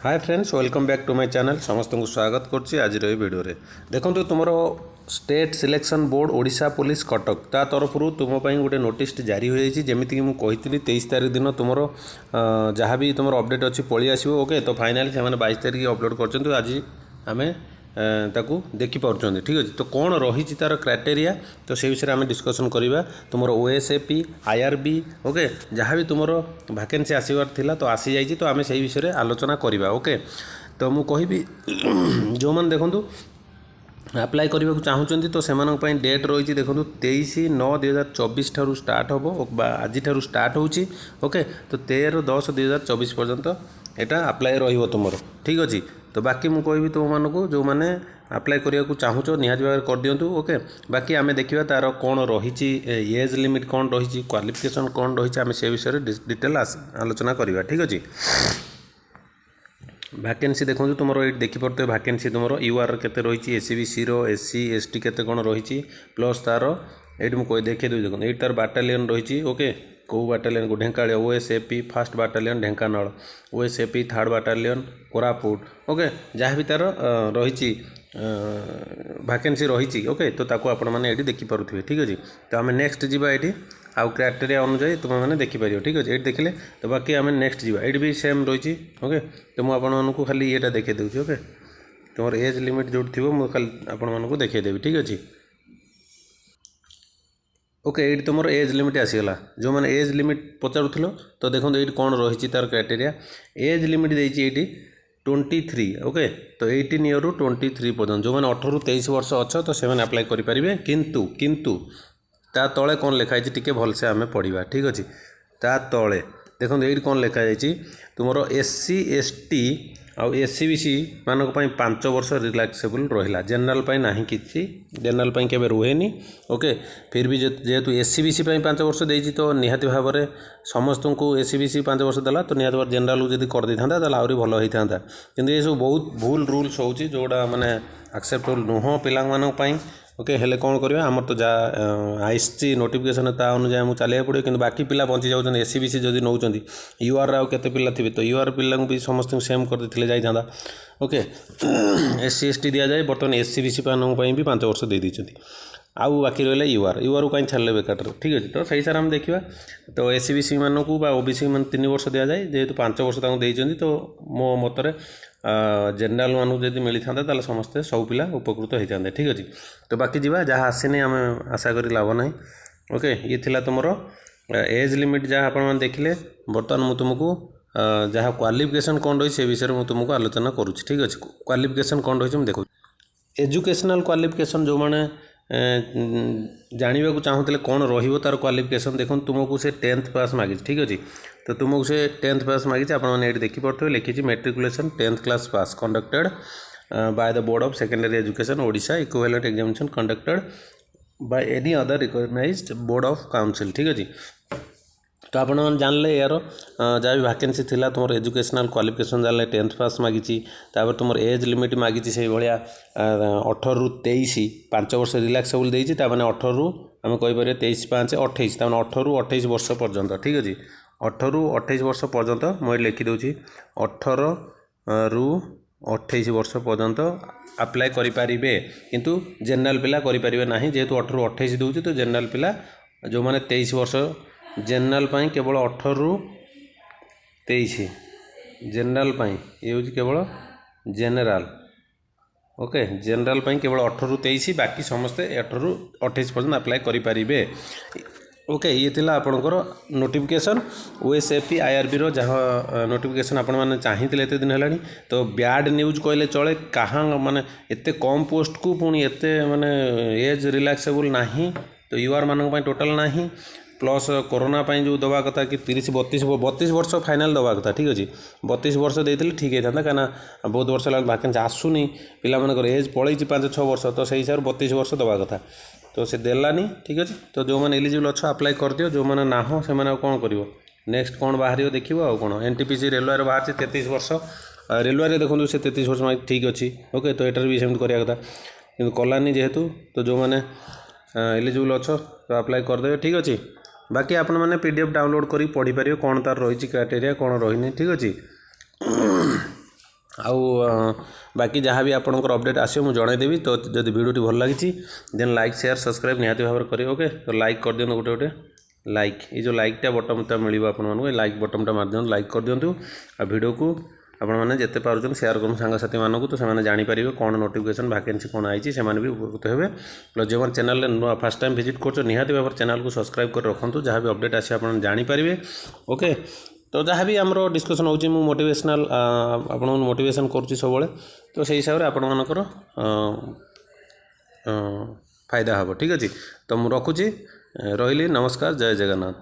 Hi friends welcome back to my channel समस्त को स्वागत करछि आज वीडियो रे देखंतु तुमर state selection board Odisha police Cuttack ता तरफ तुम गोटे नोटिस जारी हो जाइए जमीक मुझे 23 तारीख दिन तुम जहाँ भी तुम अपडेट अच्छी पलि आसो ओके तो फाइनाली से 22 तारीख अपलोड कर आज आम ताकू देखिपुं ठीक अच्छे तो कौन रही तार क्राइटेरिया तो से विषय में डिस्कसन करवा तुम ओएसएपी आईआरबी ओके जहाँ भी तुम वैकेंसी आसबार थिला तो आसी जाइए तो आम से विषय में आलोचना करवा ओके तो मुझे कहि जो मैंने देखूँ अप्लाई करने को चाहूँगी तो से डेट रही देखो 23/9/2024 ठारू स्टार्ट हम आज स्टार्ट होची ओके तो 13/10/2024 पर्यंत यहाँ अप्लाई रही तुम ठीक अच्छे तो बाकी मुझे कहि तुमको जो मैंने अप्लाई करने को चाहूँ निहाती भाव कर दिंतु ओके बाकी आम देखा तार कौन रही एज लिमिट कौन रही क्वालिफिकेशन कौन रही आम से विषय डिटेल आलोचना करवा ठीक अच्छे वैकेंसी देखो तुम ये देखिपे वैकेंसी तुम यूआर के रही एससीबीसी एससी एसटी केते कौन रही प्लस तार ये मुझे देखे दूँ देखो ये तार बाटालियन रही ओके कौ बाटालियन को Dhenkanal OSAP first battalion Dhenkanal OSAP third battalion Koraput okay जहाँ भी तार रही वैकेंसी रही ओके तो ताको आपण मैंने ये देखिपे ठीक अच्छे तो आम नेक्स्ट जावा ये आउ क्राइटेरिया अनुसार तुम मैंने देखिपर ठीक अच्छे ये देखिले तो बाकी आम नेक्स्ट जावा ये भी सेम रही ओके तो मुझे आपको खाली ये देखे दूसरी ओके तुम एज लिमिट जो थी मुझे खाली आपको देखदेवी ठीक अच्छे ओके ये तुम एज लिमिट आसीगला जो मैंने एज लिमिट पचारूल तो देखो ये कौन रही तार क्राइटेरिया एज लिमिट देती 23 ओके तो 18 ईयर रू 23 पर्यटन जो मैंने 18 रू 23 वर्ष अच्छ तो से अप्लाई करेंगे किंतु ता तले कौन लिखाई टी भलसे आम पढ़ा ठीक अच्छे ता तले देखो ये कौन लिखाई तुम एससी एसटी आउ एससीबीसी मानक 5 वर्ष रिलैक्सेबल रहा जनरल ना कि जनरल के रुहेनी ओके फिर भी जेहेतु एससीबीसी 5 वर्ष देती तो निहाती भाव में समस्त को एससीबीसी 5 वर्ष देला तो निहाती भाव जनरल को जब कर दे था आहरी भल होता किंतु ये सब बहुत भूल रूल्स होची जोड़ा माने एक्सेप्टेबल नुह पिला ओके हेले कौन करवा आमर तो जहाँ आईसी नोटिफिकेशन ता अनुसार मुझे चलिए पड़े कि बाकी पिला बंची जाऊँ एससीबीसी जब नौ यूआर आउ केते पिला थे तो यूआर पिला भी समस्त सेम कर देते जाता ओके एससी एसटी दि जाए बर्तमान एससीबीसी भी 5 वर्ष दे देती आउ बाकी रहा यूआर कहीं छाड़े बेकार ठीक अच्छे तो सही सार आम देखा तो एससीबीसी मानक ओबीसी मान 3 वर्ष दि जाए जेहेतु 5 वर्ष देते तो मो मतरे जनरल मानू जब मिली था समस्ते सब पिला उपकृत होता ठीक अच्छे तो बाकी जावा जहाँ आसनी आम आशा करी लाभ ना ओके ये थिला तुमर एज लिमिट जहाँ आप देखिले बर्तमान मुझे तुमको जहाँ क्वालिफिकेशन कौन रही से विषय में तुमको आलोचना करुँच ठीक अच्छे क्वालिफिकेशन कौन रही देखो एजुकेशनल क्वालिफिकेशन जो मैंने जानवा चाहूँगे कौन रही क्वालिफिकेशन देखो तुमको से 10th पास मांगी ठीक अच्छे तो तुमको से 10th पास मांगी आपने देखिपे लिखी matriculation 10th class pass conducted by the board of secondary education Odisha equivalent examination conducted by any other recognised board of council ठीक अच्छे तो आप जानले यार जहाँ भी वैकेंसी थिला तुम एजुकेशनल क्वालिफिकेशन जानले 10th पास मागी तुम एज लिमिट मागी से भाया 18 रू 23 5 वर्ष रिलैक्सेबल देती 18 रू आम कहीपर 23/5 28 18 रू 28 वर्ष पर्यंत ठीक अच्छे 18 रू 28 वर्ष पर्यंत मुझे लिखिदे 18 रू 28 वर्ष पर्यंत अप्लाई करें किंतु जनरल पिला करेंगे ना जेहेतु 18 रू 28 दूसरी तो जनरल पिला जो मैंने 23 वर्ष जनरल केवल 18 रू 23 जनरल ये हूँ केवल जेनेराल ओके जनरल केवल 18 रू 23 बाकी समस्ते 18 रू 28 पर्यटन अप्लाई करेंगे ओके ये थिला आपणकर नोटिफिकेशन ओएसएपी आईआरबी रो जहाँ नोटिफिकेशन आपण मैंने चाहिए एत दिन है तो बैड न्यूज कहले चले कहाँ माने एते कम पोस्ट को पुणी एते माने एज रिलैक्सेबल नहीं तो यूआर मानक टोटाल नहीं प्लस कोरोना जो दवा कथा कि 32 वर्ष फाइनाल दवा कथा ठीक अच्छे 32 वर्ष देते ठीक होता कहीं बहुत वर्ष लगे वैकेंसी आसूनी पिला एज पलैी 5-6 वर्ष तो से हिसाब से 32 वर्ष दवा कथा तो से देलानी ठीक अच्छे तो जो मैंने एलिजिबल अच्छे अप्लाई कर दियो जो मैंने ना से कौन कर नेक्स्ट कौन बाहर देखो आ कौन एनटीपीसी रेलवे बाहर 33 वर्ष रेलवे देखो से 33 वर्ष ठीक अच्छे ओके तो यहाँ भी सेमती कराया कथा कि कलानी जेहेतु तो जो मैंने एलिजिबल अच्छ तो अप्लाई करदे ठीक अच्छे बाकी आपण मैंने पीडीएफ डाउनलोड कर पढ़ी पारे कौन तार रही क्राइटेरिया कौन रही ठीक अच्छे ଆଉ ବାକି ଯାହା ବି ଆପଣଙ୍କର ଅପଡ଼େଟ୍ ଆସିବ ମୁଁ ଜଣାଇଦେବି। ତ ଯଦି ଭିଡ଼ିଓଟି ଭଲ ଲାଗିଛି ଦେନ୍ ଲାଇକ୍ ସେୟାର ସବସ୍କ୍ରାଇବ୍ ନିହାତି ଭାବରେ କରିବେ। ଓକେ, ତ ଲାଇକ୍ କରିଦିଅନ୍ତୁ ଗୋଟେ ଲାଇକ୍, ଏଇ ଯେଉଁ ଲାଇକ୍ଟା ବଟନ୍ଟା ମିଳିବ ଆପଣମାନଙ୍କୁ, ଏ ଲାଇକ୍ ବଟନ୍ଟା ମାରିଦିଅନ୍ତୁ, ଲାଇକ୍ କରିଦିଅନ୍ତୁ। ଆଉ ଭିଡ଼ିଓକୁ ଆପଣମାନେ ଯେତେ ପାରୁଛନ୍ତି ସେୟାର କରନ୍ତୁ ସାଙ୍ଗସାଥିମାନଙ୍କୁ, ତ ସେମାନେ ଜାଣିପାରିବେ କ'ଣ ନୋଟିଫିକେସନ୍ ଭ୍ୟାକେନ୍ସି କ'ଣ ଆଇଛି, ସେମାନେ ବି ଉପକୃତ ହେବେ। ପ୍ଲସ୍ ଯେଉଁମାନେ ଚ୍ୟାନେଲରେ ନୂଆ ଫାର୍ଷ୍ଟ ଟାଇମ୍ ଭିଜିଟ୍ କରୁଛ ନିହାତି ଭାବରେ ଚ୍ୟାନେଲକୁ ସବସ୍କ୍ରାଇବ୍ କରି ରଖନ୍ତୁ, ଯାହା ବି ଅପଡ଼େଟ୍ ଆସିବ ଆପଣ ଜାଣିପାରିବେ। ଓକେ, ତ ଯାହା ବି ଆମର ଡିସ୍କସନ୍ ହେଉଛି ମୁଁ ମୋଟିଭେସନାଲ୍ ଆପଣଙ୍କୁ ମୋଟିଭେସନ୍ କରୁଛି ସବୁବେଳେ, ତ ସେଇ ହିସାବରେ ଆପଣମାନଙ୍କର ଫାଇଦା ହେବ। ଠିକ୍ ଅଛି, ତ ମୁଁ ରଖୁଛି, ରହିଲି, ନମସ୍କାର, ଜୟ ଜଗନ୍ନାଥ।